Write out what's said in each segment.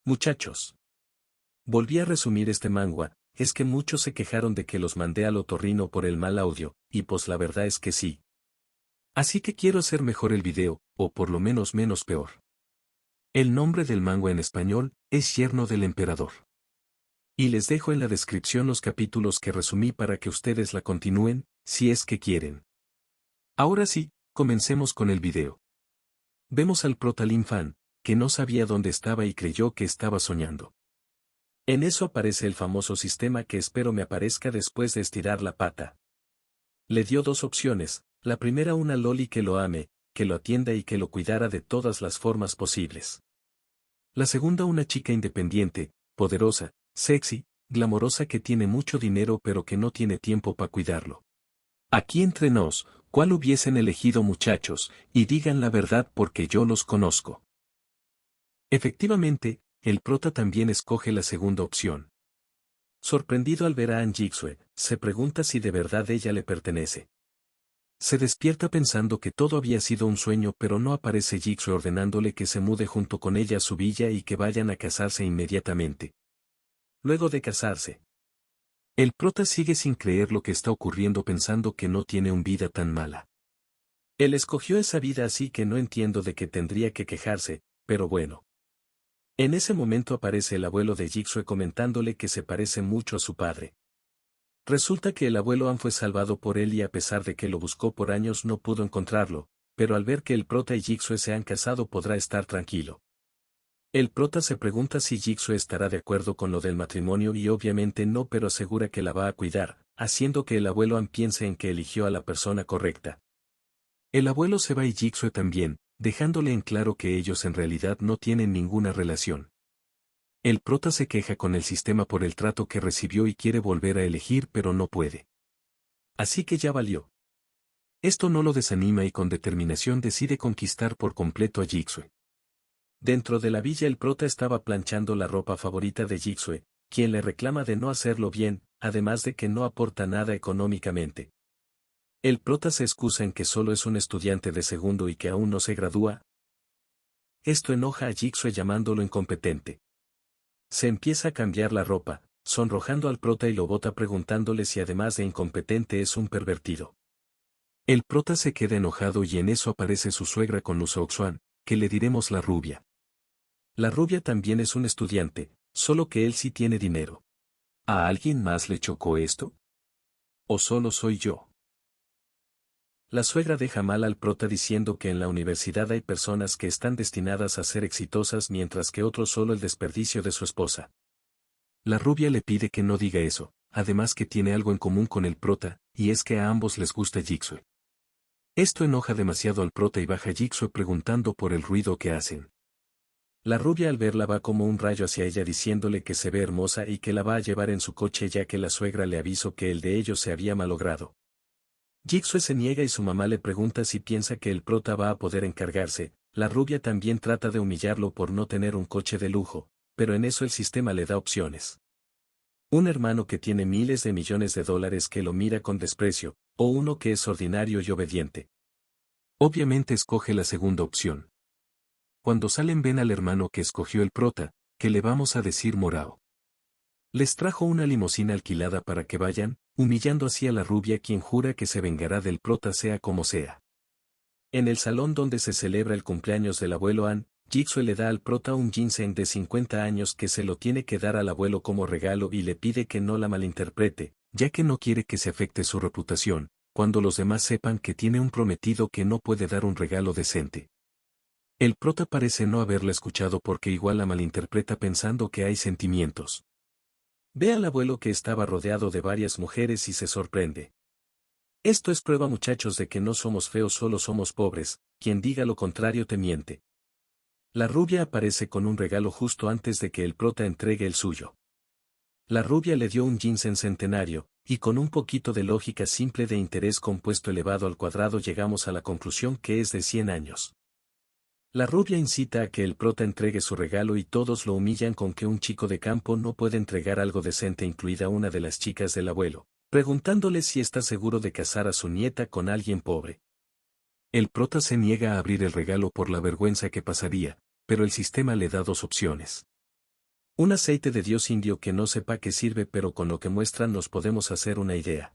Muchachos. Volví a resumir este manga, es que muchos se quejaron de que los mandé al otorrino por el mal audio, y pues la verdad es que sí. Así que quiero hacer mejor el video, o por lo menos menos peor. El nombre del manga en español es Yerno del Emperador. Y les dejo en la descripción los capítulos que resumí para que ustedes la continúen, si es que quieren. Ahora sí, comencemos con el video. Vemos al prota Lin Fan, que no sabía dónde estaba y creyó que estaba soñando. En eso aparece el famoso sistema que espero me aparezca después de estirar la pata. Le dio dos opciones, la primera una loli que lo ame, que lo atienda y que lo cuidara de todas las formas posibles. La segunda una chica independiente, poderosa, sexy, glamorosa que tiene mucho dinero pero que no tiene tiempo para cuidarlo. Aquí entre nos, ¿cuál hubiesen elegido muchachos? Y digan la verdad porque yo los conozco. Efectivamente, el prota también escoge la segunda opción. Sorprendido al ver a An Jixue, se pregunta si de verdad ella le pertenece. Se despierta pensando que todo había sido un sueño pero no aparece Jixue ordenándole que se mude junto con ella a su villa y que vayan a casarse inmediatamente. Luego de casarse, el prota sigue sin creer lo que está ocurriendo pensando que no tiene una vida tan mala. Él escogió esa vida así que no entiendo de qué tendría que quejarse, pero bueno. En ese momento aparece el abuelo de Jixue comentándole que se parece mucho a su padre. Resulta que el abuelo An fue salvado por él y a pesar de que lo buscó por años no pudo encontrarlo, pero al ver que el prota y Jixue se han casado podrá estar tranquilo. El prota se pregunta si Jixue estará de acuerdo con lo del matrimonio y obviamente no pero asegura que la va a cuidar, haciendo que el abuelo An piense en que eligió a la persona correcta. El abuelo se va y Jixue también, dejándole en claro que ellos en realidad no tienen ninguna relación. El prota se queja con el sistema por el trato que recibió y quiere volver a elegir pero no puede. Así que ya valió. Esto no lo desanima y con determinación decide conquistar por completo a Jixue. Dentro de la villa el prota estaba planchando la ropa favorita de Jixue, quien le reclama de no hacerlo bien, además de que no aporta nada económicamente. El prota se excusa en que solo es un estudiante de segundo y que aún no se gradúa. Esto enoja a Jixue llamándolo incompetente. Se empieza a cambiar la ropa, sonrojando al prota y lo bota preguntándole si además de incompetente es un pervertido. El prota se queda enojado y en eso aparece su suegra con Usoxuan, que le diremos la rubia. La rubia también es un estudiante, solo que él sí tiene dinero. ¿A alguien más le chocó esto? ¿O solo soy yo? La suegra deja mal al prota diciendo que en la universidad hay personas que están destinadas a ser exitosas mientras que otros solo el desperdicio de su esposa. La rubia le pide que no diga eso, además que tiene algo en común con el prota, y es que a ambos les gusta Jixue. Esto enoja demasiado al prota y baja Jixue preguntando por el ruido que hacen. La rubia al verla va como un rayo hacia ella diciéndole que se ve hermosa y que la va a llevar en su coche ya que la suegra le avisó que el de ellos se había malogrado. Jixue se niega y su mamá le pregunta si piensa que el prota va a poder encargarse, la rubia también trata de humillarlo por no tener un coche de lujo, pero en eso el sistema le da opciones. Un hermano que tiene miles de millones de dólares que lo mira con desprecio, o uno que es ordinario y obediente. Obviamente escoge la segunda opción. Cuando salen ven al hermano que escogió el prota, que le vamos a decir Morao. Les trajo una limusina alquilada para que vayan, humillando así a la rubia quien jura que se vengará del prota sea como sea. En el salón donde se celebra el cumpleaños del abuelo An, Jixue le da al prota un ginseng de 50 años que se lo tiene que dar al abuelo como regalo y le pide que no la malinterprete, ya que no quiere que se afecte su reputación, cuando los demás sepan que tiene un prometido que no puede dar un regalo decente. El prota parece no haberla escuchado porque igual la malinterpreta pensando que hay sentimientos. Ve al abuelo que estaba rodeado de varias mujeres y se sorprende. Esto es prueba muchachos de que no somos feos solo somos pobres, quien diga lo contrario te miente. La rubia aparece con un regalo justo antes de que el prota entregue el suyo. La rubia le dio un ginseng centenario, y con un poquito de lógica simple de interés compuesto elevado al cuadrado llegamos a la conclusión que es de 100 años. La rubia incita a que el prota entregue su regalo y todos lo humillan con que un chico de campo no puede entregar algo decente incluida una de las chicas del abuelo, preguntándole si está seguro de casar a su nieta con alguien pobre. El prota se niega a abrir el regalo por la vergüenza que pasaría, pero el sistema le da dos opciones. Un aceite de Dios indio que no sepa qué sirve pero con lo que muestran nos podemos hacer una idea.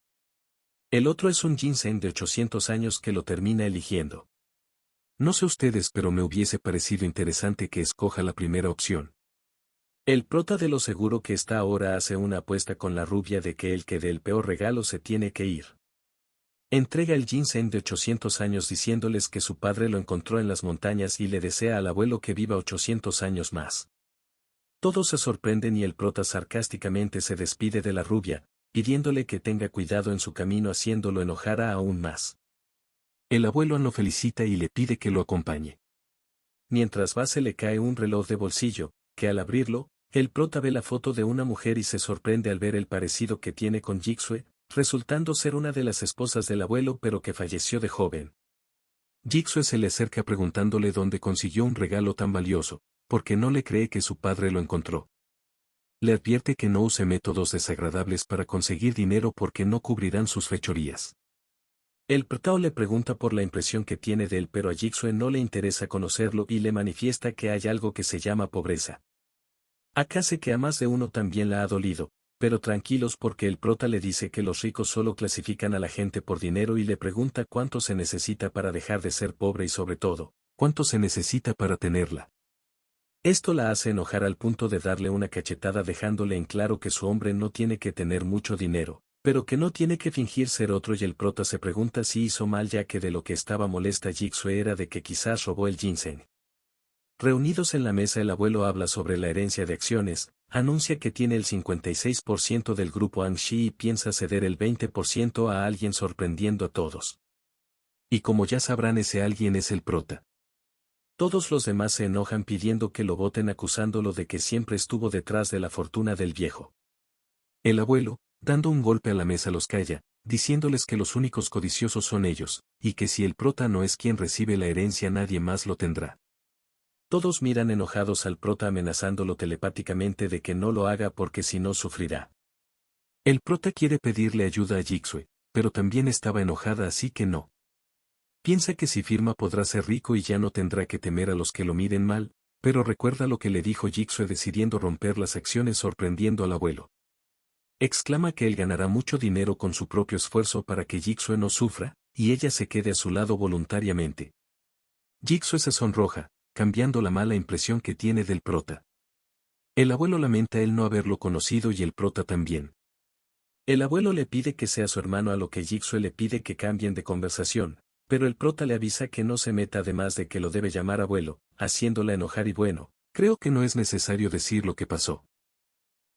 El otro es un ginseng de 800 años que lo termina eligiendo. No sé ustedes pero me hubiese parecido interesante que escoja la primera opción. El prota de lo seguro que está ahora hace una apuesta con la rubia de que el que dé el peor regalo se tiene que ir. Entrega el ginseng de 800 años diciéndoles que su padre lo encontró en las montañas y le desea al abuelo que viva 800 años más. Todos se sorprenden y el prota sarcásticamente se despide de la rubia, pidiéndole que tenga cuidado en su camino haciéndolo enojar aún más. El abuelo lo felicita y le pide que lo acompañe. Mientras va se le cae un reloj de bolsillo, que al abrirlo, el prota ve la foto de una mujer y se sorprende al ver el parecido que tiene con Jigsaw, resultando ser una de las esposas del abuelo pero que falleció de joven. Jigsaw se le acerca preguntándole dónde consiguió un regalo tan valioso, porque no le cree que su padre lo encontró. Le advierte que no use métodos desagradables para conseguir dinero porque no cubrirán sus fechorías. El protao le pregunta por la impresión que tiene de él pero a Jigsaw no le interesa conocerlo y le manifiesta que hay algo que se llama pobreza. Acá sé que a más de uno también la ha dolido, pero tranquilos porque el prota le dice que los ricos solo clasifican a la gente por dinero y le pregunta cuánto se necesita para dejar de ser pobre y sobre todo, cuánto se necesita para tenerla. Esto la hace enojar al punto de darle una cachetada dejándole en claro que su hombre no tiene que tener mucho dinero, pero que no tiene que fingir ser otro y el prota se pregunta si hizo mal ya que de lo que estaba molesta Jigsaw era de que quizás robó el ginseng. Reunidos en la mesa el abuelo habla sobre la herencia de acciones, anuncia que tiene el 56% del grupo Anxi y piensa ceder el 20% a alguien sorprendiendo a todos. Y como ya sabrán ese alguien es el prota. Todos los demás se enojan pidiendo que lo voten acusándolo de que siempre estuvo detrás de la fortuna del viejo. El abuelo, dando un golpe a la mesa los calla, diciéndoles que los únicos codiciosos son ellos, y que si el prota no es quien recibe la herencia nadie más lo tendrá. Todos miran enojados al prota amenazándolo telepáticamente de que no lo haga porque si no sufrirá. El prota quiere pedirle ayuda a Jigsaw, pero también estaba enojada así que no. Piensa que si firma podrá ser rico y ya no tendrá que temer a los que lo miren mal, pero recuerda lo que le dijo Jigsaw decidiendo romper las acciones sorprendiendo al abuelo. Exclama que él ganará mucho dinero con su propio esfuerzo para que Jigsaw no sufra, y ella se quede a su lado voluntariamente. Jigsaw se sonroja, cambiando la mala impresión que tiene del prota. El abuelo lamenta el no haberlo conocido y el prota también. El abuelo le pide que sea su hermano a lo que Jigsaw le pide que cambien de conversación, pero el prota le avisa que no se meta además de que lo debe llamar abuelo, haciéndola enojar y bueno, creo que no es necesario decir lo que pasó.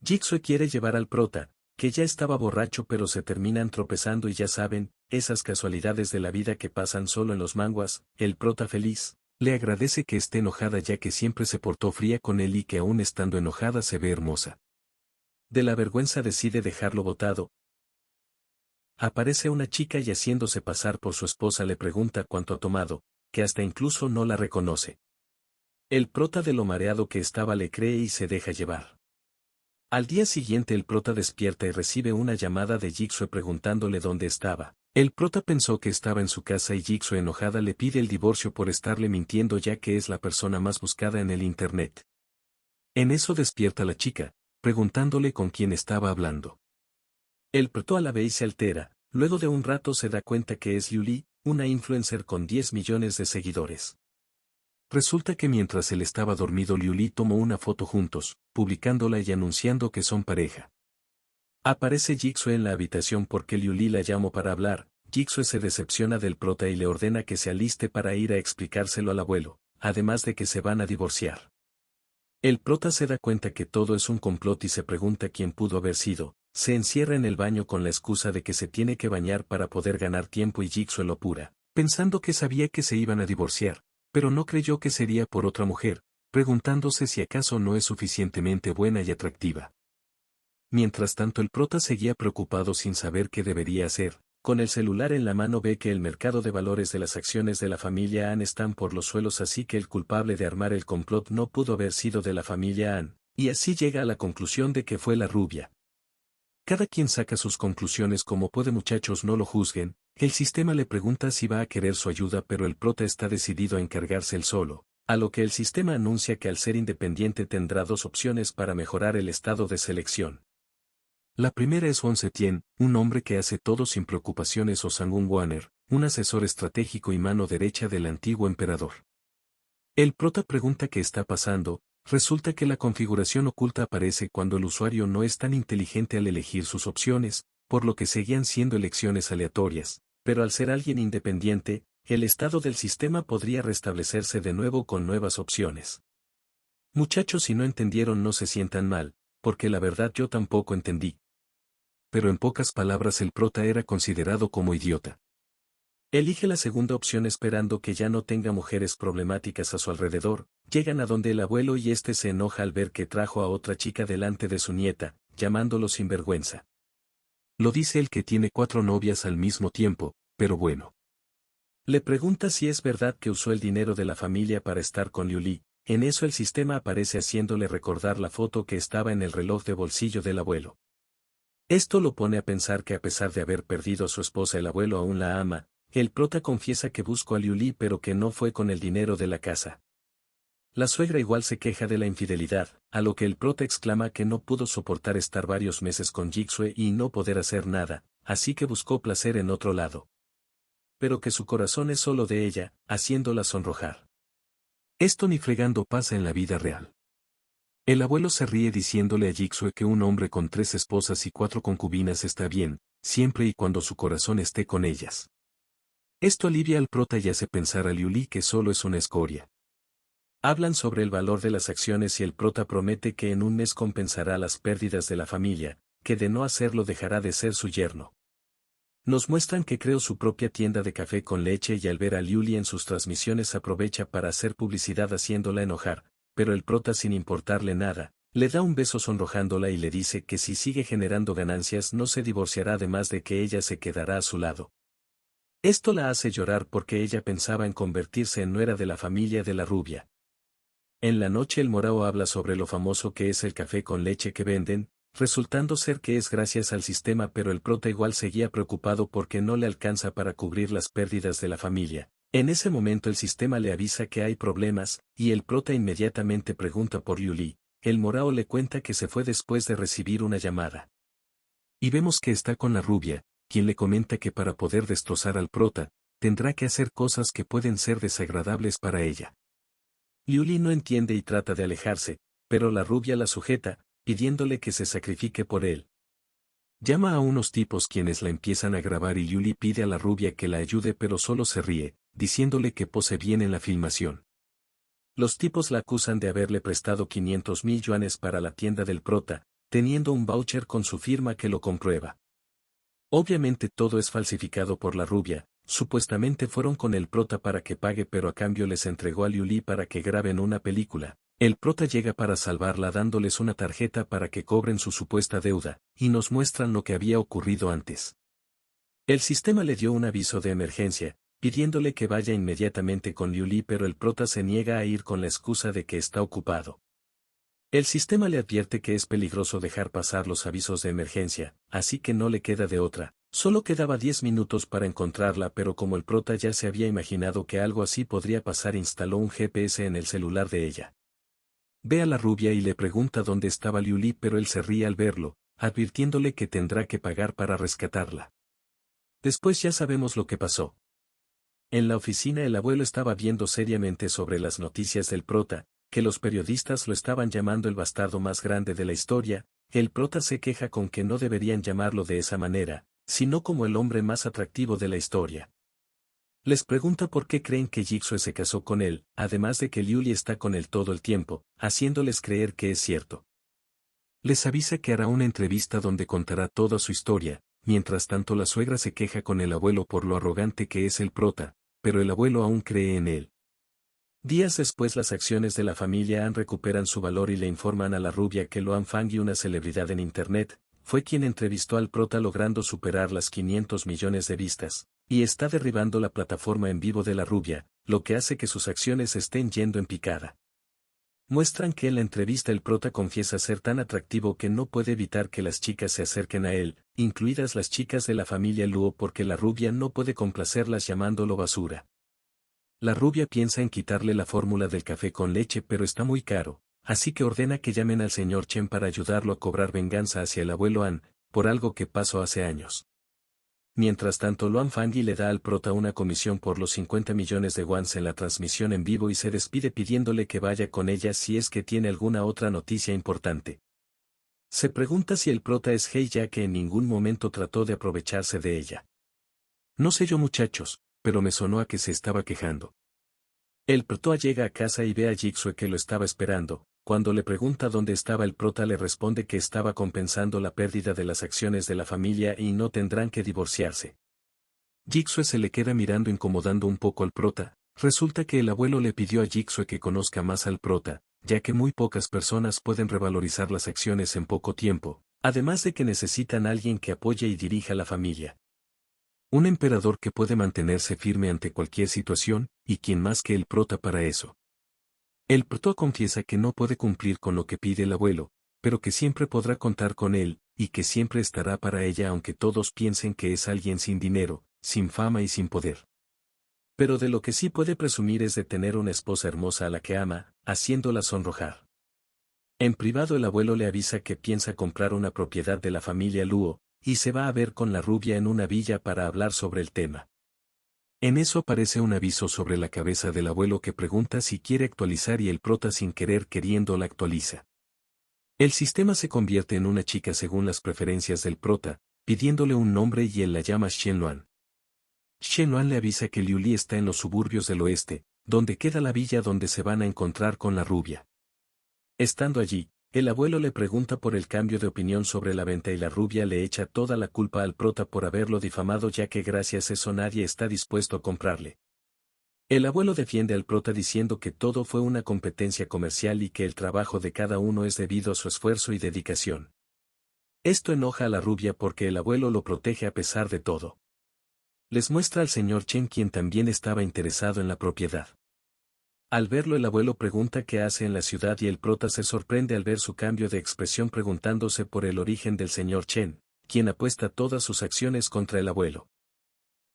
Jigsaw quiere llevar al prota, que ya estaba borracho pero se terminan tropezando y ya saben, esas casualidades de la vida que pasan solo en los manguas, el prota feliz, le agradece que esté enojada ya que siempre se portó fría con él y que aún estando enojada se ve hermosa. De la vergüenza decide dejarlo botado. Aparece una chica y haciéndose pasar por su esposa le pregunta cuánto ha tomado, que hasta incluso no la reconoce. El prota de lo mareado que estaba le cree y se deja llevar. Al día siguiente el prota despierta y recibe una llamada de Jigsaw preguntándole dónde estaba. El prota pensó que estaba en su casa y Jigsaw enojada le pide el divorcio por estarle mintiendo ya que es la persona más buscada en el internet. En eso despierta la chica, preguntándole con quién estaba hablando. El prota a la vez se altera, luego de un rato se da cuenta que es Liuli, una influencer con 10 millones de seguidores. Resulta que mientras él estaba dormido Liuli tomó una foto juntos, publicándola y anunciando que son pareja. Aparece Jigsaw en la habitación porque Liuli la llamó para hablar, Jigsaw se decepciona del prota y le ordena que se aliste para ir a explicárselo al abuelo, además de que se van a divorciar. El prota se da cuenta que todo es un complot y se pregunta quién pudo haber sido, se encierra en el baño con la excusa de que se tiene que bañar para poder ganar tiempo y Jigsaw lo apura, pensando que sabía que se iban a divorciar, pero no creyó que sería por otra mujer, preguntándose si acaso no es suficientemente buena y atractiva. Mientras tanto el prota seguía preocupado sin saber qué debería hacer, con el celular en la mano ve que el mercado de valores de las acciones de la familia An están por los suelos así que el culpable de armar el complot no pudo haber sido de la familia An, y así llega a la conclusión de que fue la rubia. Cada quien saca sus conclusiones como puede muchachos no lo juzguen, el sistema le pregunta si va a querer su ayuda pero el prota está decidido a encargarse él solo, A lo que el sistema anuncia que al ser independiente tendrá dos opciones para mejorar el estado de selección. La primera es Won Se-tien, un hombre que hace todo sin preocupaciones, o Sang-un Wanner, un asesor estratégico y mano derecha del antiguo emperador. El prota pregunta qué está pasando. Resulta que la configuración oculta aparece cuando el usuario no es tan inteligente al elegir sus opciones, por lo que seguían siendo elecciones aleatorias, pero al ser alguien independiente, el estado del sistema podría restablecerse de nuevo con nuevas opciones. Muchachos, si no entendieron no se sientan mal, porque la verdad yo tampoco entendí. Pero en pocas palabras el prota era considerado como idiota. Elige la segunda opción esperando que ya no tenga mujeres problemáticas a su alrededor. Llegan a donde el abuelo y este se enoja al ver que trajo a otra chica delante de su nieta, llamándolo sinvergüenza. Lo dice el que tiene 4 novias al mismo tiempo, pero bueno. Le pregunta si es verdad que usó el dinero de la familia para estar con Liu Li. En eso el sistema aparece haciéndole recordar la foto que estaba en el reloj de bolsillo del abuelo. Esto lo pone a pensar que a pesar de haber perdido a su esposa el abuelo aún la ama. El prota confiesa que buscó a Liu Li pero que no fue con el dinero de la casa. La suegra igual se queja de la infidelidad, a lo que el prota exclama que no pudo soportar estar varios meses con Jigsaw y no poder hacer nada, así que buscó placer en otro lado. Pero que su corazón es solo de ella, haciéndola sonrojar. Esto ni fregando pasa en la vida real. El abuelo se ríe diciéndole a Jigsaw que un hombre con 3 esposas y 4 concubinas está bien, siempre y cuando su corazón esté con ellas. Esto alivia al prota y hace pensar a Liu Li que solo es una escoria. Hablan sobre el valor de las acciones y el prota promete que en un mes compensará las pérdidas de la familia, que de no hacerlo dejará de ser su yerno. Nos muestran que creó su propia tienda de café con leche y al ver a Liu Li en sus transmisiones aprovecha para hacer publicidad haciéndola enojar, pero el prota sin importarle nada, le da un beso sonrojándola y le dice que si sigue generando ganancias no se divorciará, además de que ella se quedará a su lado. Esto la hace llorar porque ella pensaba en convertirse en nuera de la familia de la rubia. En la noche el morao habla sobre lo famoso que es el café con leche que venden, resultando ser que es gracias al sistema, pero el prota igual seguía preocupado porque no le alcanza para cubrir las pérdidas de la familia. En ese momento el sistema le avisa que hay problemas, y el prota inmediatamente pregunta por Liu Li. El morao le cuenta que se fue después de recibir una llamada. Y vemos que está con la rubia, quien le comenta que para poder destrozar al prota, tendrá que hacer cosas que pueden ser desagradables para ella. Liu Li no entiende y trata de alejarse, pero la rubia la sujeta, pidiéndole que se sacrifique por él. Llama a unos tipos quienes la empiezan a grabar y Liu Li pide a la rubia que la ayude, pero solo se ríe, diciéndole que pose bien en la filmación. Los tipos la acusan de haberle prestado 500.000 yuanes para la tienda del prota, teniendo un voucher con su firma que lo comprueba. Obviamente todo es falsificado por la rubia, supuestamente fueron con el prota para que pague, pero a cambio les entregó a Liu Li para que graben una película. El prota llega para salvarla dándoles una tarjeta para que cobren su supuesta deuda, y nos muestran lo que había ocurrido antes. El sistema le dio un aviso de emergencia, pidiéndole que vaya inmediatamente con Liu Li, pero el prota se niega a ir con la excusa de que está ocupado. El sistema le advierte que es peligroso dejar pasar los avisos de emergencia, así que no le queda de otra. Solo quedaba 10 minutos para encontrarla, pero como el prota ya se había imaginado que algo así podría pasar, instaló un GPS en el celular de ella. Ve a la rubia y le pregunta dónde estaba Liu Li, pero él se ríe al verlo, advirtiéndole que tendrá que pagar para rescatarla. Después ya sabemos lo que pasó. En la oficina el abuelo estaba viendo seriamente sobre las noticias del prota, que los periodistas lo estaban llamando el bastardo más grande de la historia. El prota se queja con que no deberían llamarlo de esa manera, sino como el hombre más atractivo de la historia. Les pregunta por qué creen que Jigsaw se casó con él, además de que Liu Li está con él todo el tiempo, haciéndoles creer que es cierto. Les avisa que hará una entrevista donde contará toda su historia. Mientras tanto la suegra se queja con el abuelo por lo arrogante que es el prota, pero el abuelo aún cree en él. Días después las acciones de la familia Han recuperan su valor y le informan a la rubia que Luan Fangui, una celebridad en internet, fue quien entrevistó al prota logrando superar las 500 millones de vistas, y está derribando la plataforma en vivo de la rubia, lo que hace que sus acciones estén yendo en picada. Muestran que en la entrevista el prota confiesa ser tan atractivo que no puede evitar que las chicas se acerquen a él, incluidas las chicas de la familia Luo, porque la rubia no puede complacerlas llamándolo basura. La rubia piensa en quitarle la fórmula del café con leche pero está muy caro, así que ordena que llamen al señor Chen para ayudarlo a cobrar venganza hacia el abuelo An, por algo que pasó hace años. Mientras tanto Luan Fangui le da al prota una comisión por los 50 millones de wons en la transmisión en vivo y se despide pidiéndole que vaya con ella si es que tiene alguna otra noticia importante. Se pregunta si el prota es Hei ya que en ningún momento trató de aprovecharse de ella. No sé yo muchachos, pero me sonó a que se estaba quejando. El prota llega a casa y ve a Jigsaw que lo estaba esperando. Cuando le pregunta dónde estaba el prota le responde que estaba compensando la pérdida de las acciones de la familia y no tendrán que divorciarse. Jigsaw se le queda mirando incomodando un poco al prota. Resulta que el abuelo le pidió a Jigsaw que conozca más al prota, ya que muy pocas personas pueden revalorizar las acciones en poco tiempo, además de que necesitan a alguien que apoye y dirija la familia. Un emperador que puede mantenerse firme ante cualquier situación, y quién más que el prota para eso. El prota confiesa que no puede cumplir con lo que pide el abuelo, pero que siempre podrá contar con él, y que siempre estará para ella aunque todos piensen que es alguien sin dinero, sin fama y sin poder. Pero de lo que sí puede presumir es de tener una esposa hermosa a la que ama, haciéndola sonrojar. En privado el abuelo le avisa que piensa comprar una propiedad de la familia Luo, y se va a ver con la rubia en una villa para hablar sobre el tema. En eso aparece un aviso sobre la cabeza del abuelo que pregunta si quiere actualizar y el prota sin querer queriendo la actualiza. El sistema se convierte en una chica según las preferencias del prota, pidiéndole un nombre y él la llama Shenluan. Shenluan le avisa que Liu Li está en los suburbios del oeste, donde queda la villa donde se van a encontrar con la rubia. Estando allí, el abuelo le pregunta por el cambio de opinión sobre la venta y la rubia le echa toda la culpa al prota por haberlo difamado ya que gracias a eso nadie está dispuesto a comprarle. El abuelo defiende al prota diciendo que todo fue una competencia comercial y que el trabajo de cada uno es debido a su esfuerzo y dedicación. Esto enoja a la rubia porque el abuelo lo protege a pesar de todo. Les muestra al señor Chen quien también estaba interesado en la propiedad. Al verlo el abuelo pregunta qué hace en la ciudad y el prota se sorprende al ver su cambio de expresión preguntándose por el origen del señor Chen, quien apuesta todas sus acciones contra el abuelo.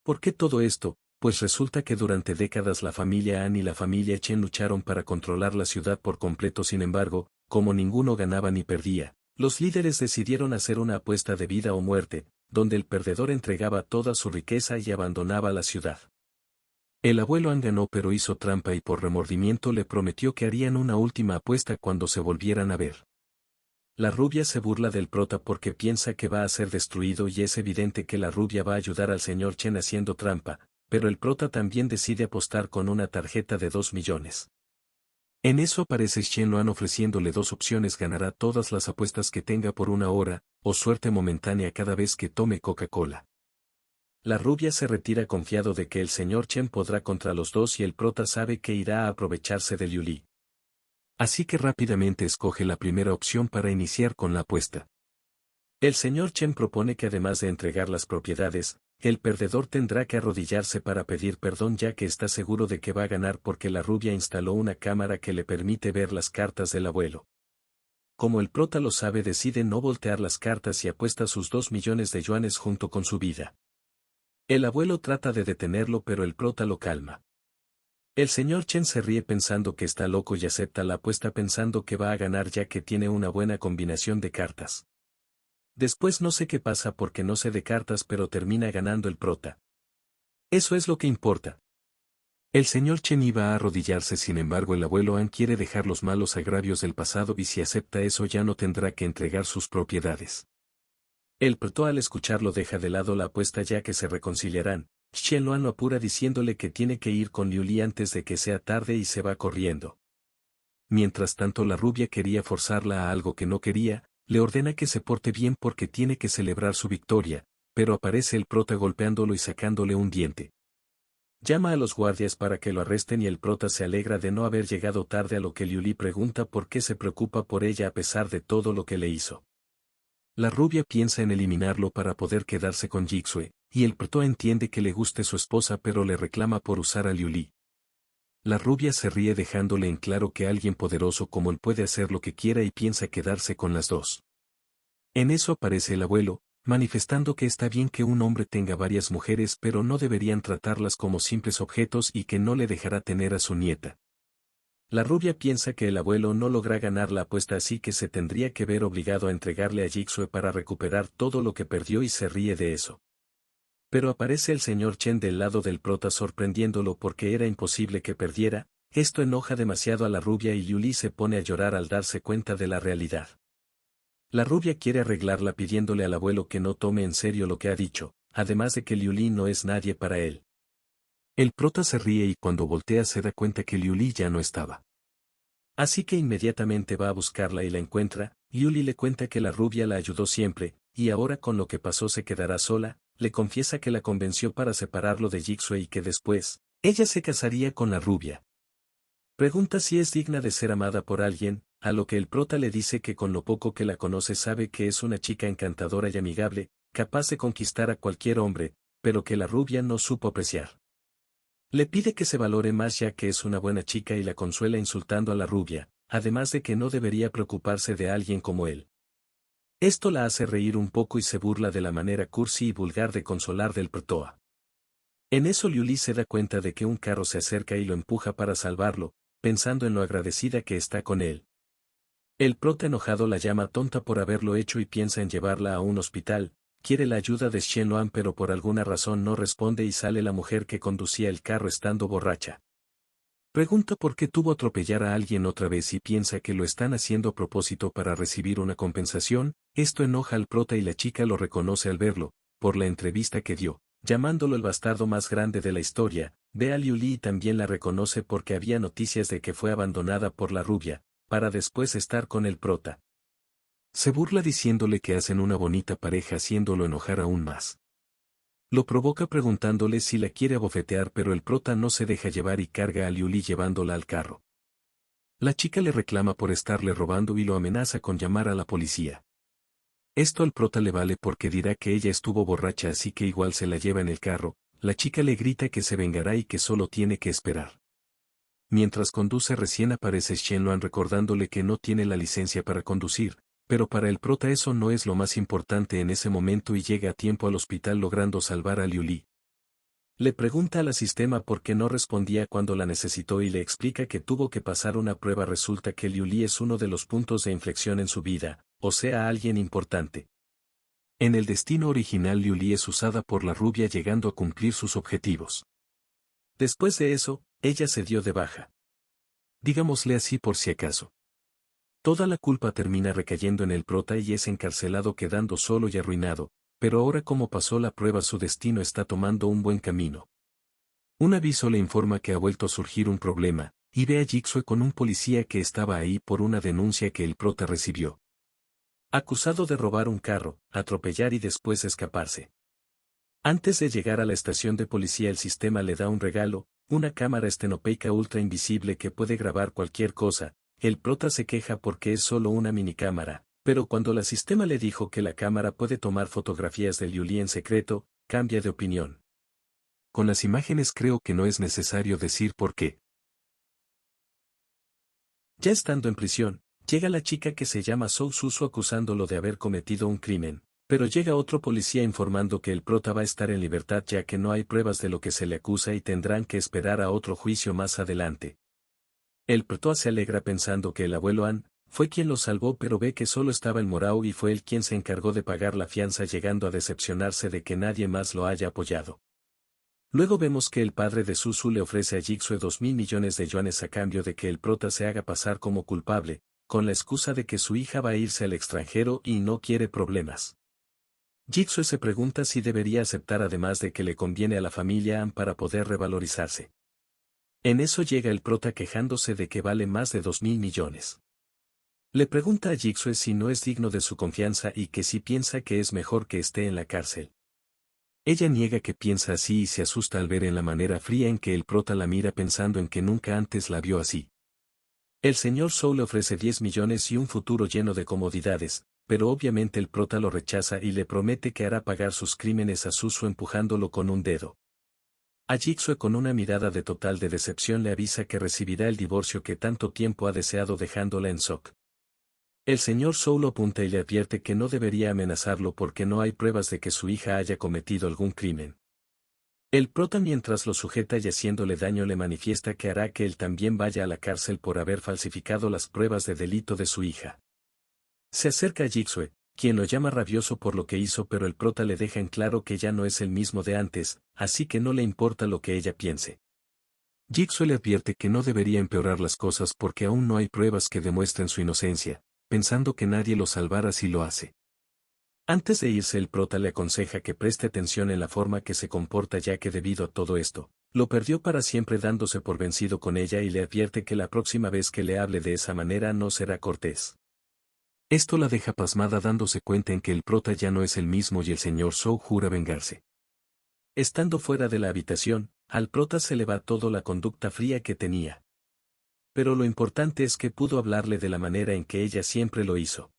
¿Por qué todo esto? Pues resulta que durante décadas la familia An y la familia Chen lucharon para controlar la ciudad por completo sin embargo, como ninguno ganaba ni perdía, los líderes decidieron hacer una apuesta de vida o muerte, donde el perdedor entregaba toda su riqueza y abandonaba la ciudad. El abuelo An ganó pero hizo trampa y por remordimiento le prometió que harían una última apuesta cuando se volvieran a ver. La rubia se burla del prota porque piensa que va a ser destruido y es evidente que la rubia va a ayudar al señor Chen haciendo trampa, pero el prota también decide apostar con una tarjeta de 2 millones. En eso aparece Shenluan ofreciéndole dos opciones: ganará todas las apuestas que tenga por una hora, o suerte momentánea cada vez que tome Coca-Cola. La rubia se retira confiado de que el señor Chen podrá contra los dos y el prota sabe que irá a aprovecharse de Liu Li. Así que rápidamente escoge la primera opción para iniciar con la apuesta. El señor Chen propone que además de entregar las propiedades, el perdedor tendrá que arrodillarse para pedir perdón ya que está seguro de que va a ganar porque la rubia instaló una cámara que le permite ver las cartas del abuelo. Como el prota lo sabe decide no voltear las cartas y apuesta sus 2 millones de yuanes junto con su vida. El abuelo trata de detenerlo pero el prota lo calma. El señor Chen se ríe pensando que está loco y acepta la apuesta pensando que va a ganar ya que tiene una buena combinación de cartas. Después no sé qué pasa porque no sé de cartas pero termina ganando el prota. Eso es lo que importa. El señor Chen iba a arrodillarse sin embargo el abuelo An quiere dejar los malos agravios del pasado y si acepta eso ya no tendrá que entregar sus propiedades. El prota al escucharlo deja de lado la apuesta ya que se reconciliarán. Shenluan lo apura diciéndole que tiene que ir con Liu Li antes de que sea tarde y se va corriendo. Mientras tanto la rubia quería forzarla a algo que no quería, le ordena que se porte bien porque tiene que celebrar su victoria, pero aparece el prota golpeándolo y sacándole un diente. Llama a los guardias para que lo arresten y el prota se alegra de no haber llegado tarde a lo que Liu Li pregunta por qué se preocupa por ella a pesar de todo lo que le hizo. La rubia piensa en eliminarlo para poder quedarse con Jigsaw, y el prota entiende que le guste su esposa pero le reclama por usar a Liu Li. La rubia se ríe dejándole en claro que alguien poderoso como él puede hacer lo que quiera y piensa quedarse con las dos. En eso aparece el abuelo, manifestando que está bien que un hombre tenga varias mujeres pero no deberían tratarlas como simples objetos y que no le dejará tener a su nieta. La rubia piensa que el abuelo no logra ganar la apuesta así que se tendría que ver obligado a entregarle a Jigsaw para recuperar todo lo que perdió y se ríe de eso. Pero aparece el señor Chen del lado del prota sorprendiéndolo porque era imposible que perdiera. Esto enoja demasiado a la rubia y Liu Li se pone a llorar al darse cuenta de la realidad. La rubia quiere arreglarla pidiéndole al abuelo que no tome en serio lo que ha dicho, además de que Liu Li no es nadie para él. El prota se ríe y cuando voltea se da cuenta que Liu Li ya no estaba. Así que inmediatamente va a buscarla y la encuentra. Liu Li le cuenta que la rubia la ayudó siempre, y ahora con lo que pasó se quedará sola. Le confiesa que la convenció para separarlo de Jigsaw y que después, ella se casaría con la rubia. Pregunta si es digna de ser amada por alguien, a lo que el prota le dice que con lo poco que la conoce sabe que es una chica encantadora y amigable, capaz de conquistar a cualquier hombre, pero que la rubia no supo apreciar. Le pide que se valore más ya que es una buena chica y la consuela insultando a la rubia, además de que no debería preocuparse de alguien como él. Esto la hace reír un poco y se burla de la manera cursi y vulgar de consolar del protoa. En eso Liu Li se da cuenta de que un carro se acerca y lo empuja para salvarlo, pensando en lo agradecida que está con él. El prota enojado la llama tonta por haberlo hecho y piensa en llevarla a un hospital. Quiere la ayuda de Shenluan pero por alguna razón no responde y sale la mujer que conducía el carro estando borracha. Pregunta por qué tuvo atropellar a alguien otra vez y piensa que lo están haciendo a propósito para recibir una compensación. Esto enoja al prota y la chica lo reconoce al verlo, por la entrevista que dio, llamándolo el bastardo más grande de la historia. Ve a Liu Li y también la reconoce porque había noticias de que fue abandonada por la rubia, para después estar con el prota. Se burla diciéndole que hacen una bonita pareja haciéndolo enojar aún más. Lo provoca preguntándole si la quiere abofetear pero el prota no se deja llevar y carga a Liu Li llevándola al carro. La chica le reclama por estarle robando y lo amenaza con llamar a la policía. Esto al prota le vale porque dirá que ella estuvo borracha así que igual se la lleva en el carro. La chica le grita que se vengará y que solo tiene que esperar. Mientras conduce recién aparece Shenluan recordándole que no tiene la licencia para conducir, pero para el prota eso no es lo más importante en ese momento y llega a tiempo al hospital logrando salvar a Liu Li. Le pregunta al asistema por qué no respondía cuando la necesitó y le explica que tuvo que pasar una prueba. Resulta que Liu Li es uno de los puntos de inflexión en su vida, o sea alguien importante. En el destino original Liu Li es usada por la rubia llegando a cumplir sus objetivos. Después de eso, ella se dio de baja. Digámosle así por si acaso. Toda la culpa termina recayendo en el prota y es encarcelado quedando solo y arruinado, pero ahora como pasó la prueba su destino está tomando un buen camino. Un aviso le informa que ha vuelto a surgir un problema, y ve a Jigsaw con un policía que estaba ahí por una denuncia que el prota recibió. Acusado de robar un carro, atropellar y después escaparse. Antes de llegar a la estación de policía el sistema le da un regalo, una cámara estenopeica ultra invisible que puede grabar cualquier cosa. El prota se queja porque es solo una minicámara, pero cuando el sistema le dijo que la cámara puede tomar fotografías de Liu Li en secreto, cambia de opinión. Con las imágenes creo que no es necesario decir por qué. Ya estando en prisión, llega la chica que se llama Zhou Susu acusándolo de haber cometido un crimen, pero llega otro policía informando que el prota va a estar en libertad ya que no hay pruebas de lo que se le acusa y tendrán que esperar a otro juicio más adelante. El prota se alegra pensando que el abuelo An fue quien lo salvó pero ve que solo estaba el Morao y fue él quien se encargó de pagar la fianza llegando a decepcionarse de que nadie más lo haya apoyado. Luego vemos que el padre de Susu le ofrece a Jigsaw 2.000 millones de yuanes a cambio de que el prota se haga pasar como culpable, con la excusa de que su hija va a irse al extranjero y no quiere problemas. Jigsaw se pregunta si debería aceptar además de que le conviene a la familia An para poder revalorizarse. En eso llega el prota quejándose de que vale más de 2.000 millones. Le pregunta a Jigsaw si no es digno de su confianza y que si piensa que es mejor que esté en la cárcel. Ella niega que piensa así y se asusta al ver en la manera fría en que el prota la mira pensando en que nunca antes la vio así. El señor Zhou le ofrece 10 millones y un futuro lleno de comodidades, pero obviamente el prota lo rechaza y le promete que hará pagar sus crímenes a Susu empujándolo con un dedo. A Jigsaw con una mirada de total de decepción le avisa que recibirá el divorcio que tanto tiempo ha deseado dejándola en shock. El señor Zhou lo apunta y le advierte que no debería amenazarlo porque no hay pruebas de que su hija haya cometido algún crimen. El prota mientras lo sujeta y haciéndole daño le manifiesta que hará que él también vaya a la cárcel por haber falsificado las pruebas de delito de su hija. Se acerca a Jigsaw, quien lo llama rabioso por lo que hizo, pero el prota le deja en claro que ya no es el mismo de antes, así que no le importa lo que ella piense. Jigsaw le advierte que no debería empeorar las cosas porque aún no hay pruebas que demuestren su inocencia, pensando que nadie lo salvará si lo hace. Antes de irse el prota le aconseja que preste atención en la forma que se comporta ya que debido a todo esto, lo perdió para siempre dándose por vencido con ella y le advierte que la próxima vez que le hable de esa manera no será cortés. Esto la deja pasmada dándose cuenta en que el prota ya no es el mismo y el señor Zhou jura vengarse. Estando fuera de la habitación, al prota se le va todo la conducta fría que tenía. Pero lo importante es que pudo hablarle de la manera en que ella siempre lo hizo.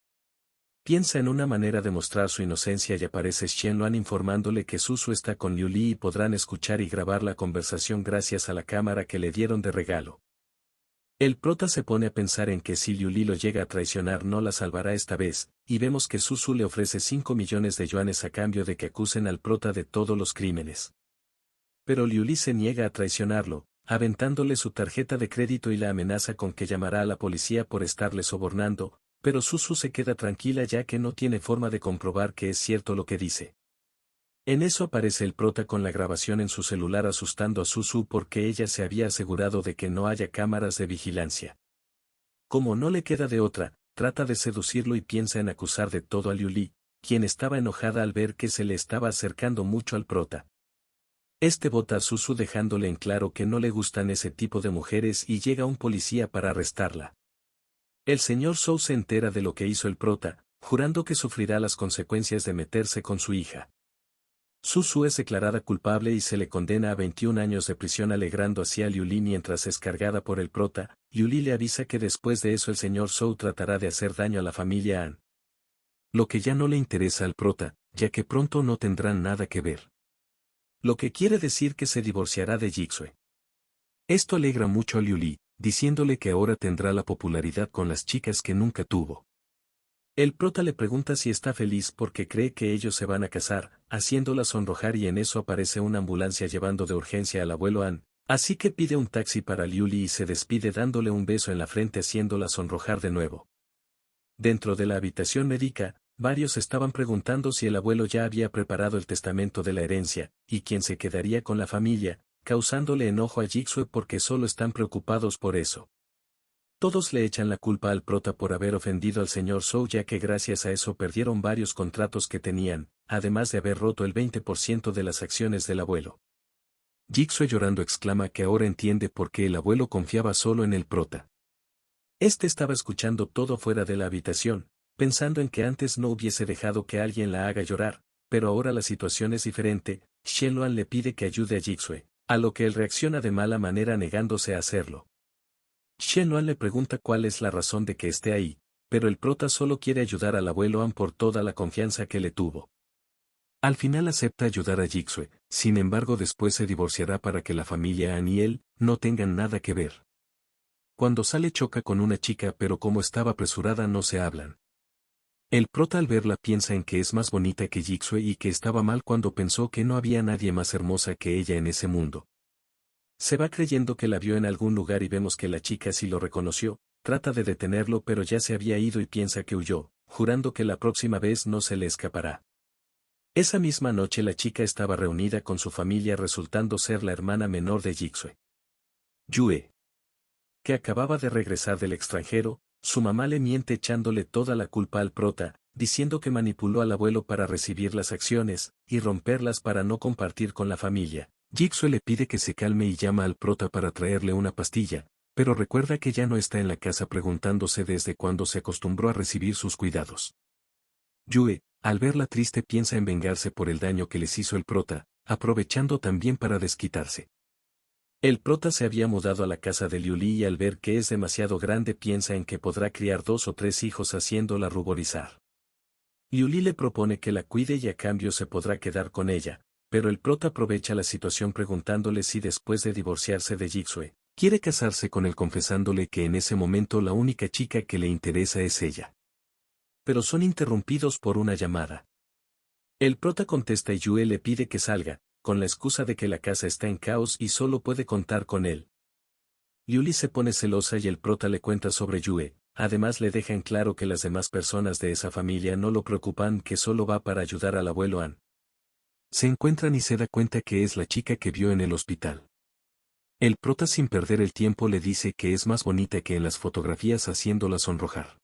Piensa en una manera de mostrar su inocencia y aparece Shenluan informándole que Susu está con Liu Li y podrán escuchar y grabar la conversación gracias a la cámara que le dieron de regalo. El prota se pone a pensar en que si Liu Li lo llega a traicionar no la salvará esta vez, y vemos que Susu le ofrece 5 millones de yuanes a cambio de que acusen al prota de todos los crímenes. Pero Liu Li se niega a traicionarlo, aventándole su tarjeta de crédito y la amenaza con que llamará a la policía por estarle sobornando, pero Susu se queda tranquila ya que no tiene forma de comprobar que es cierto lo que dice. En eso aparece el prota con la grabación en su celular asustando a Susu porque ella se había asegurado de que no haya cámaras de vigilancia. Como no le queda de otra, trata de seducirlo y piensa en acusar de todo a Liu Li, quien estaba enojada al ver que se le estaba acercando mucho al prota. Este bota a Susu dejándole en claro que no le gustan ese tipo de mujeres y llega un policía para arrestarla. El señor Zhou se entera de lo que hizo el prota, jurando que sufrirá las consecuencias de meterse con su hija. Susu es declarada culpable y se le condena a 21 años de prisión alegrando así a Liu Li mientras es cargada por el prota. Liu Li le avisa que después de eso el señor Zhou tratará de hacer daño a la familia An. Lo que ya no le interesa al prota, ya que pronto no tendrán nada que ver. Lo que quiere decir que se divorciará de Jigsaw. Esto alegra mucho a Liu Li, diciéndole que ahora tendrá la popularidad con las chicas que nunca tuvo. El prota le pregunta si está feliz porque cree que ellos se van a casar, haciéndola sonrojar y en eso aparece una ambulancia llevando de urgencia al abuelo An, así que pide un taxi para Liu Li y se despide dándole un beso en la frente haciéndola sonrojar de nuevo. Dentro de la habitación médica, varios estaban preguntando si el abuelo ya había preparado el testamento de la herencia, y quién se quedaría con la familia, causándole enojo a Jigsaw porque solo están preocupados por eso. Todos le echan la culpa al prota por haber ofendido al señor Zhou ya que gracias a eso perdieron varios contratos que tenían, además de haber roto el 20% de las acciones del abuelo. Jigsaw llorando exclama que ahora entiende por qué el abuelo confiaba solo en el prota. Este estaba escuchando todo fuera de la habitación, pensando en que antes no hubiese dejado que alguien la haga llorar, pero ahora la situación es diferente. Shenluan le pide que ayude a Jigsaw, a lo que él reacciona de mala manera negándose a hacerlo. Shenluan le pregunta cuál es la razón de que esté ahí, pero el prota solo quiere ayudar al abuelo An por toda la confianza que le tuvo. Al final acepta ayudar a Jigsaw, sin embargo después se divorciará para que la familia An y él no tengan nada que ver. Cuando sale choca con una chica pero como estaba apresurada no se hablan. El prota al verla piensa en que es más bonita que Jigsaw y que estaba mal cuando pensó que no había nadie más hermosa que ella en ese mundo. Se va creyendo que la vio en algún lugar y vemos que la chica sí lo reconoció, trata de detenerlo pero ya se había ido y piensa que huyó, jurando que la próxima vez no se le escapará. Esa misma noche la chica estaba reunida con su familia resultando ser la hermana menor de Jigsaw. Yue, que acababa de regresar del extranjero, su mamá le miente echándole toda la culpa al prota, diciendo que manipuló al abuelo para recibir las acciones, y romperlas para no compartir con la familia. Jigsaw le pide que se calme y llama al prota para traerle una pastilla, pero recuerda que ya no está en la casa preguntándose desde cuándo se acostumbró a recibir sus cuidados. Yue, al verla triste piensa en vengarse por el daño que les hizo el prota, aprovechando también para desquitarse. El prota se había mudado a la casa de Liu Li y al ver que es demasiado grande piensa en que podrá criar 2 o 3 hijos haciéndola ruborizar. Liu Li le propone que la cuide y a cambio se podrá quedar con ella, pero el prota aprovecha la situación preguntándole si después de divorciarse de Jigsaw, quiere casarse con él confesándole que en ese momento la única chica que le interesa es ella. pero son interrumpidos por una llamada. El prota contesta y Yue le pide que salga, con la excusa de que la casa está en caos y solo puede contar con él. Liuli se pone celosa y el prota le cuenta sobre Yue, además le deja en claro que las demás personas de esa familia no lo preocupan, que solo va para ayudar al abuelo An. Se encuentran y se da cuenta que es la chica que vio en el hospital. El prota sin perder el tiempo le dice que es más bonita que en las fotografías haciéndola sonrojar.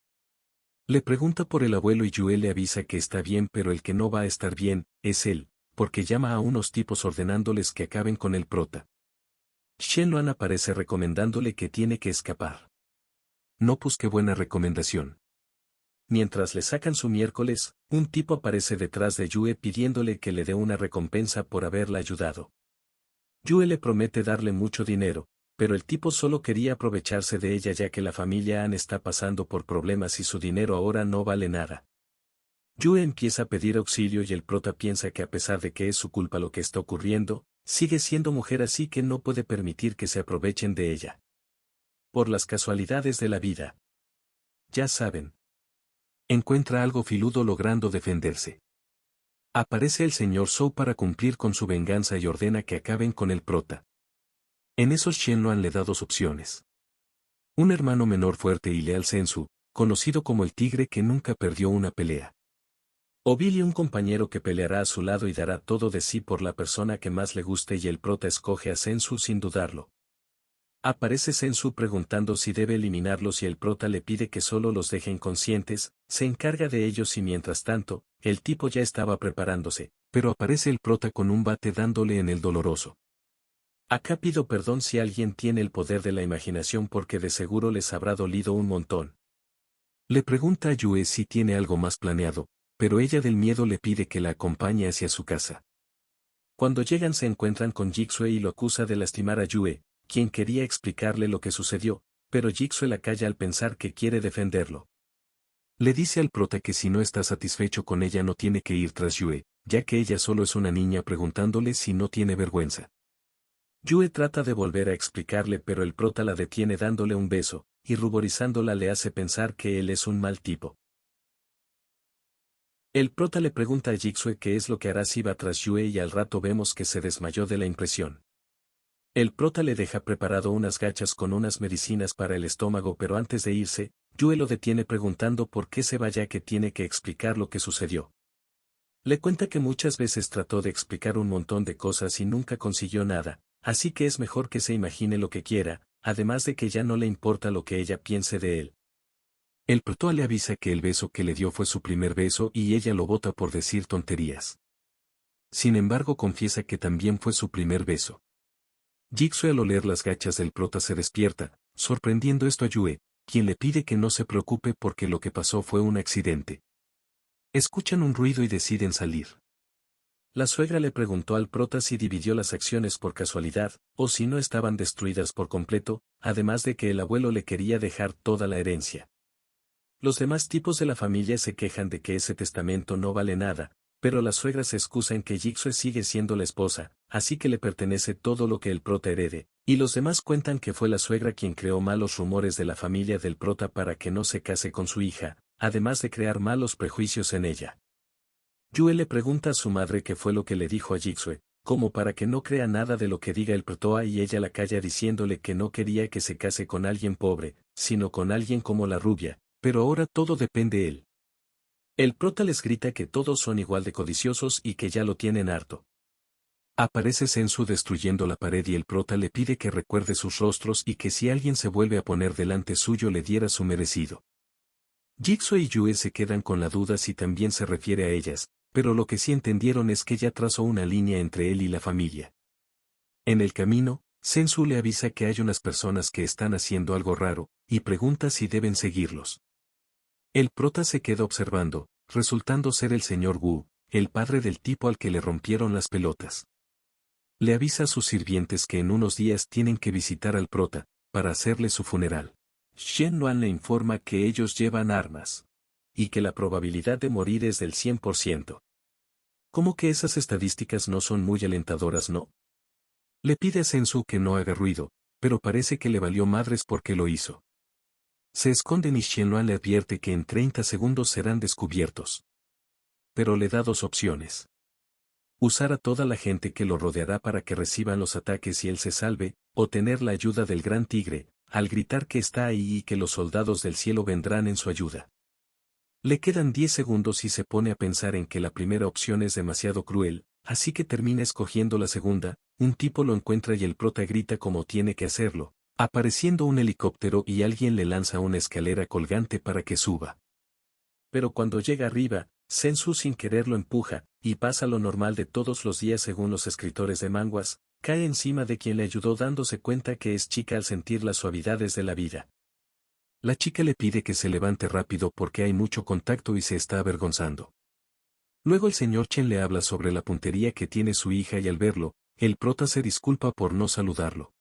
Le pregunta por el abuelo y Yue le avisa que está bien, pero el que no va a estar bien, es él, porque llama a unos tipos ordenándoles que acaben con el prota. Shenluan aparece recomendándole que tiene que escapar. No, pues qué buena recomendación. Mientras le sacan su miércoles, un tipo aparece detrás de Yue pidiéndole que le dé una recompensa por haberla ayudado. Yue le promete darle mucho dinero, pero el tipo solo quería aprovecharse de ella ya que la familia An está pasando por problemas y su dinero ahora no vale nada. Yue empieza a pedir auxilio y el prota piensa que a pesar de que es su culpa lo que está ocurriendo, sigue siendo mujer, así que no puede permitir que se aprovechen de ella. Por las casualidades de la vida. Ya saben. Encuentra algo filudo logrando defenderse. Aparece el señor Zhou para cumplir con su venganza y ordena que acaben con el prota. En eso Shenluan le da dos opciones. Un hermano menor fuerte y leal Sensu, conocido como el tigre que nunca perdió una pelea. O Billy, un compañero que peleará a su lado y dará todo de sí por la persona que más le guste, y el prota escoge a Sensu sin dudarlo. Aparece Sensu preguntando si debe eliminarlos y el prota le pide que solo los deje inconscientes, se encarga de ellos y mientras tanto, el tipo ya estaba preparándose, pero aparece el prota con un bate dándole en el doloroso. Acá pido perdón si alguien tiene el poder de la imaginación porque de seguro les habrá dolido un montón. Le pregunta a Yue si tiene algo más planeado, pero ella del miedo le pide que la acompañe hacia su casa. Cuando llegan se encuentran con Jixue y lo acusa de lastimar a Yue, quien quería explicarle lo que sucedió, pero Jixue la calla al pensar que quiere defenderlo. Le dice al prota que si no está satisfecho con ella no tiene que ir tras Yue, ya que ella solo es una niña, preguntándole si no tiene vergüenza. Yue trata de volver a explicarle, pero el prota la detiene dándole un beso, y ruborizándola le hace pensar que él es un mal tipo. El prota le pregunta a Jixue qué es lo que hará si va tras Yue y al rato vemos que se desmayó de la impresión. El prota le deja preparado unas gachas con unas medicinas para el estómago, pero antes de irse, Yue lo detiene preguntando por qué se va, ya que tiene que explicar lo que sucedió. Le cuenta que muchas veces trató de explicar un montón de cosas y nunca consiguió nada, así que es mejor que se imagine lo que quiera, además de que ya no le importa lo que ella piense de él. El prota le avisa que el beso que le dio fue su primer beso y ella lo bota por decir tonterías. Sin embargo, confiesa que también fue su primer beso. Jixue, al oler las gachas del prota, se despierta, sorprendiendo esto a Yue, quien le pide que no se preocupe porque lo que pasó fue un accidente. Escuchan un ruido y deciden salir. La suegra le preguntó al prota si dividió las acciones por casualidad, o si no estaban destruidas por completo, además de que el abuelo le quería dejar toda la herencia. Los demás tipos de la familia se quejan de que ese testamento no vale nada, pero la suegra se excusa en que Jixue sigue siendo la esposa, así que le pertenece todo lo que el prota herede, y los demás cuentan que fue la suegra quien creó malos rumores de la familia del prota para que no se case con su hija, además de crear malos prejuicios en ella. Yue le pregunta a su madre qué fue lo que le dijo a Jixue, como para que no crea nada de lo que diga el protoa, y ella la calla diciéndole que no quería que se case con alguien pobre, sino con alguien como la rubia, pero ahora todo depende de él. El prota les grita que todos son igual de codiciosos y que ya lo tienen harto. Aparece Sensu destruyendo la pared y el prota le pide que recuerde sus rostros y que si alguien se vuelve a poner delante suyo le diera su merecido. Jixue y Yue se quedan con la duda si también se refiere a ellas, pero lo que sí entendieron es que ya trazó una línea entre él y la familia. En el camino, Sensu le avisa que hay unas personas que están haciendo algo raro, y pregunta si deben seguirlos. El prota se queda observando, resultando ser el señor Wu, el padre del tipo al que le rompieron las pelotas. Le avisa a sus sirvientes que en unos días tienen que visitar al prota, para hacerle su funeral. Shenluan le informa que ellos llevan armas. Y que la probabilidad de morir es del 100%. ¿Cómo que esas estadísticas no son muy alentadoras, no? Le pide a Sensu que no haga ruido, pero parece que le valió madres porque lo hizo. Se esconden y Shenluan le advierte que en 30 segundos serán descubiertos. Pero le da dos opciones. Usar a toda la gente que lo rodeará para que reciban los ataques y él se salve, o tener la ayuda del gran tigre, al gritar que está ahí y que los soldados del cielo vendrán en su ayuda. Le quedan 10 segundos y se pone a pensar en que la primera opción es demasiado cruel, así que termina escogiendo la segunda. Un tipo lo encuentra y el prota grita como tiene que hacerlo, apareciendo un helicóptero y alguien le lanza una escalera colgante para que suba. Pero cuando llega arriba, Sensu sin querer lo empuja, y pasa lo normal de todos los días según los escritores de manguas, cae encima de quien le ayudó dándose cuenta que es chica al sentir las suavidades de la vida. La chica le pide que se levante rápido porque hay mucho contacto y se está avergonzando. Luego el señor Chen le habla sobre la puntería que tiene su hija y al verlo, el prota se disculpa por no saludarlo.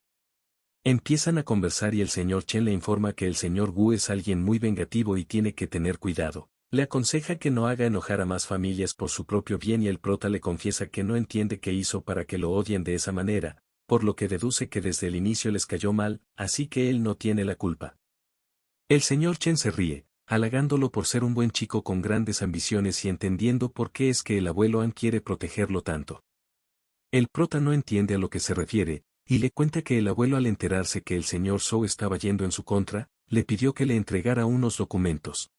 Empiezan a conversar y el señor Chen le informa que el señor Wu es alguien muy vengativo y tiene que tener cuidado. Le aconseja que no haga enojar a más familias por su propio bien y el prota le confiesa que no entiende qué hizo para que lo odien de esa manera, por lo que deduce que desde el inicio les cayó mal, así que él no tiene la culpa. El señor Chen se ríe, halagándolo por ser un buen chico con grandes ambiciones y entendiendo por qué es que el abuelo An quiere protegerlo tanto. El prota no entiende a lo que se refiere, y le cuenta que el abuelo al enterarse que el señor Zhou estaba yendo en su contra, le pidió que le entregara unos documentos.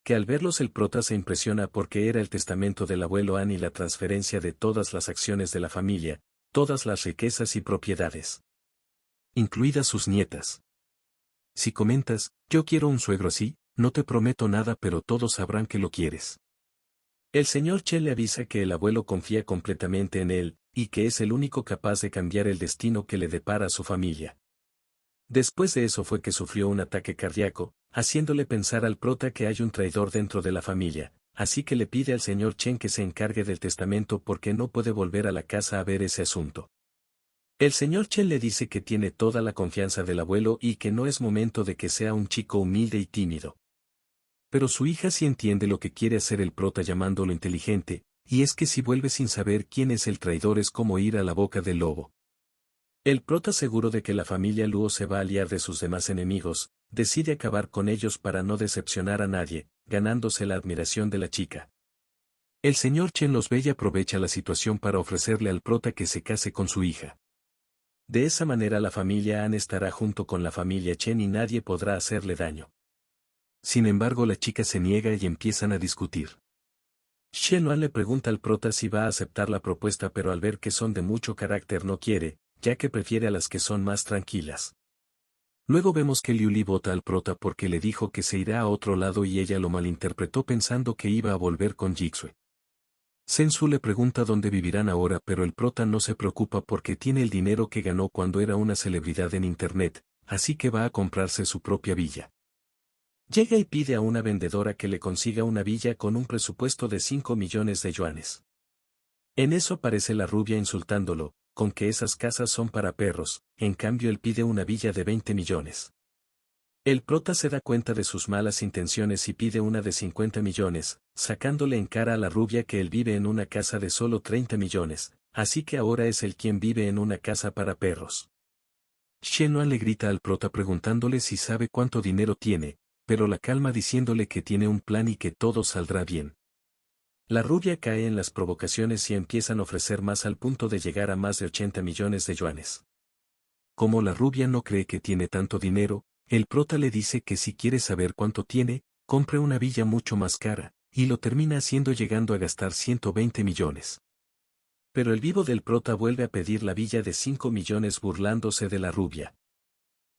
Que al verlos el prota se impresiona porque era el testamento del abuelo An y la transferencia de todas las acciones de la familia, todas las riquezas y propiedades, incluidas sus nietas. Si comentas, yo quiero un suegro así, no te prometo nada pero todos sabrán que lo quieres. El señor Chen le avisa que el abuelo confía completamente en él, y que es el único capaz de cambiar el destino que le depara a su familia. Después de eso fue que sufrió un ataque cardíaco, haciéndole pensar al prota que hay un traidor dentro de la familia, así que le pide al señor Chen que se encargue del testamento porque no puede volver a la casa a ver ese asunto. El señor Chen le dice que tiene toda la confianza del abuelo y que no es momento de que sea un chico humilde y tímido. Pero su hija sí entiende lo que quiere hacer el prota llamándolo inteligente, y es que si vuelve sin saber quién es el traidor es como ir a la boca del lobo. El prota seguro de que la familia Luo se va a aliar de sus demás enemigos, decide acabar con ellos para no decepcionar a nadie, ganándose la admiración de la chica. El señor Chen los ve y aprovecha la situación para ofrecerle al prota que se case con su hija. De esa manera la familia An estará junto con la familia Chen y nadie podrá hacerle daño. Sin embargo la chica se niega y empiezan a discutir. Shenluan le pregunta al prota si va a aceptar la propuesta pero al ver que son de mucho carácter no quiere, ya que prefiere a las que son más tranquilas. Luego vemos que Liu Li vota al prota porque le dijo que se irá a otro lado y ella lo malinterpretó pensando que iba a volver con Jixue. Sensu le pregunta dónde vivirán ahora pero el prota no se preocupa porque tiene el dinero que ganó cuando era una celebridad en internet, así que va a comprarse su propia villa. Llega y pide a una vendedora que le consiga una villa con un presupuesto de 5 millones de yuanes. En eso aparece la rubia insultándolo, con que esas casas son para perros, en cambio él pide una villa de 20 millones. El prota se da cuenta de sus malas intenciones y pide una de 50 millones, sacándole en cara a la rubia que él vive en una casa de solo 30 millones, así que ahora es él quien vive en una casa para perros. Shenluan le grita al prota preguntándole si sabe cuánto dinero tiene, pero la calma diciéndole que tiene un plan y que todo saldrá bien. La rubia cae en las provocaciones y empiezan a ofrecer más al punto de llegar a más de 80 millones de yuanes. Como la rubia no cree que tiene tanto dinero, el prota le dice que si quiere saber cuánto tiene, compre una villa mucho más cara, y lo termina haciendo llegando a gastar 120 millones. Pero el vivo del prota vuelve a pedir la villa de 5 millones burlándose de la rubia.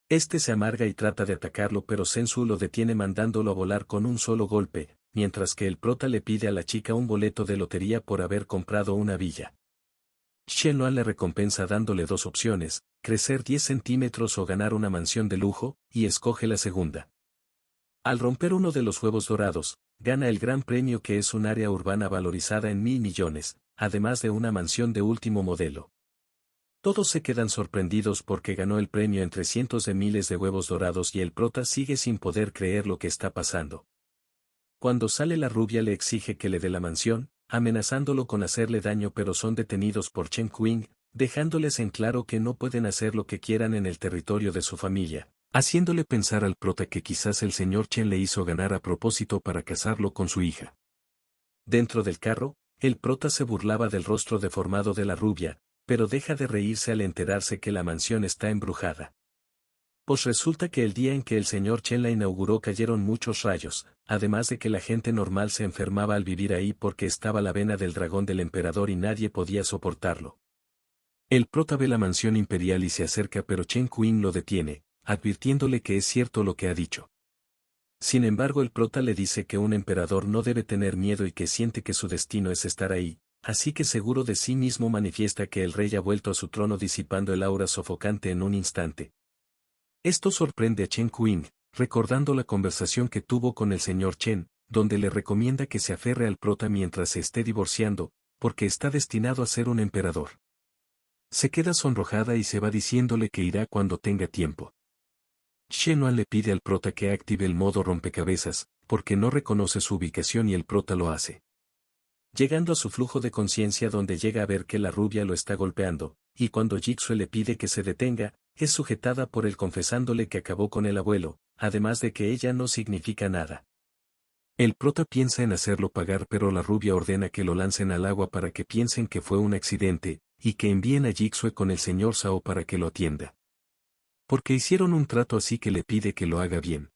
Este se amarga y trata de atacarlo pero Sensu lo detiene mandándolo a volar con un solo golpe, mientras que el prota le pide a la chica un boleto de lotería por haber comprado una villa. Shenluan le recompensa dándole dos opciones, crecer 10 centímetros o ganar una mansión de lujo, y escoge la segunda. Al romper uno de los huevos dorados, gana el gran premio que es un área urbana valorizada en 1.000 millones, además de una mansión de último modelo. Todos se quedan sorprendidos porque ganó el premio entre cientos de miles de huevos dorados y el prota sigue sin poder creer lo que está pasando. Cuando sale la rubia le exige que le dé la mansión, amenazándolo con hacerle daño pero son detenidos por Chen Qing, dejándoles en claro que no pueden hacer lo que quieran en el territorio de su familia, haciéndole pensar al prota que quizás el señor Chen le hizo ganar a propósito para casarlo con su hija. Dentro del carro, el prota se burlaba del rostro deformado de la rubia, pero deja de reírse al enterarse que la mansión está embrujada. Pues resulta que el día en que el señor Chen la inauguró cayeron muchos rayos, además de que la gente normal se enfermaba al vivir ahí porque estaba la vena del dragón del emperador y nadie podía soportarlo. El prota ve la mansión imperial y se acerca, pero Chen Qing lo detiene, advirtiéndole que es cierto lo que ha dicho. Sin embargo, el prota le dice que un emperador no debe tener miedo y que siente que su destino es estar ahí, así que seguro de sí mismo manifiesta que el rey ha vuelto a su trono disipando el aura sofocante en un instante. Esto sorprende a Chen Qing, recordando la conversación que tuvo con el señor Chen, donde le recomienda que se aferre al prota mientras se esté divorciando, porque está destinado a ser un emperador. Se queda sonrojada y se va diciéndole que irá cuando tenga tiempo. Shenhuan le pide al prota que active el modo rompecabezas, porque no reconoce su ubicación y el prota lo hace. Llegando a su flujo de conciencia donde llega a ver que la rubia lo está golpeando, y cuando Jigsaw le pide que se detenga, es sujetada por él confesándole que acabó con el abuelo, además de que ella no significa nada. El prota piensa en hacerlo pagar, pero la rubia ordena que lo lancen al agua para que piensen que fue un accidente, y que envíen a Jigsaw con el señor Sao para que lo atienda. Porque hicieron un trato, así que le pide que lo haga bien.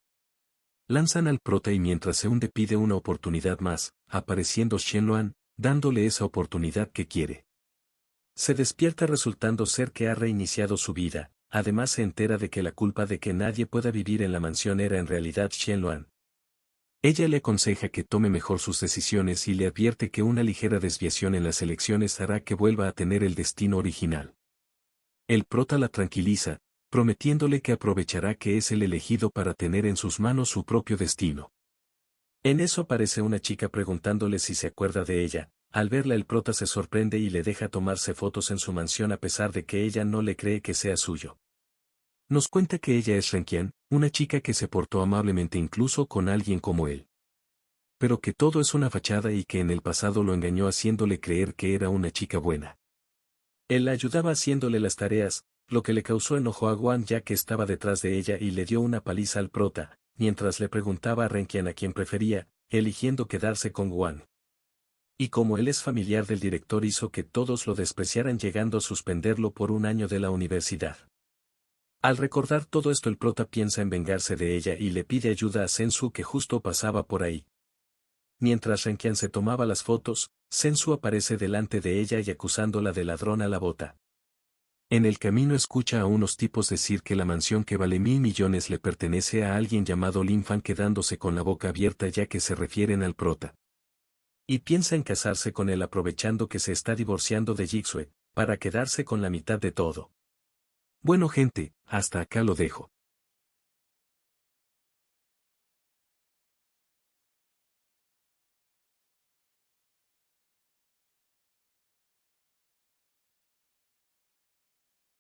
Lanzan al prota y mientras se hunde pide una oportunidad más, apareciendo Shenhuan, dándole esa oportunidad que quiere. Se despierta resultando ser que ha reiniciado su vida, además se entera de que la culpa de que nadie pueda vivir en la mansión era en realidad Shenhuan. Ella le aconseja que tome mejor sus decisiones y le advierte que una ligera desviación en las elecciones hará que vuelva a tener el destino original. El prota la tranquiliza, prometiéndole que aprovechará que es el elegido para tener en sus manos su propio destino. En eso aparece una chica preguntándole si se acuerda de ella. Al verla el prota se sorprende y le deja tomarse fotos en su mansión a pesar de que ella no le cree que sea suyo. Nos cuenta que ella es Renqian, una chica que se portó amablemente incluso con alguien como él. Pero que todo es una fachada y que en el pasado lo engañó haciéndole creer que era una chica buena. Él la ayudaba haciéndole las tareas, lo que le causó enojo a Guan ya que estaba detrás de ella y le dio una paliza al prota, mientras le preguntaba a Renqian a quién prefería, eligiendo quedarse con Guan. Y como él es familiar del director hizo que todos lo despreciaran llegando a suspenderlo por un año de la universidad. Al recordar todo esto el prota piensa en vengarse de ella y le pide ayuda a Sensu que justo pasaba por ahí. Mientras Renqian se tomaba las fotos, Sensu aparece delante de ella y acusándola de ladrona la bota. En el camino escucha a unos tipos decir que la mansión que vale 1.000 millones le pertenece a alguien llamado Lin Fan, quedándose con la boca abierta ya que se refieren al prota. Y piensa en casarse con él aprovechando que se está divorciando de Jigsaw, para quedarse con la mitad de todo. Bueno gente, hasta acá lo dejo.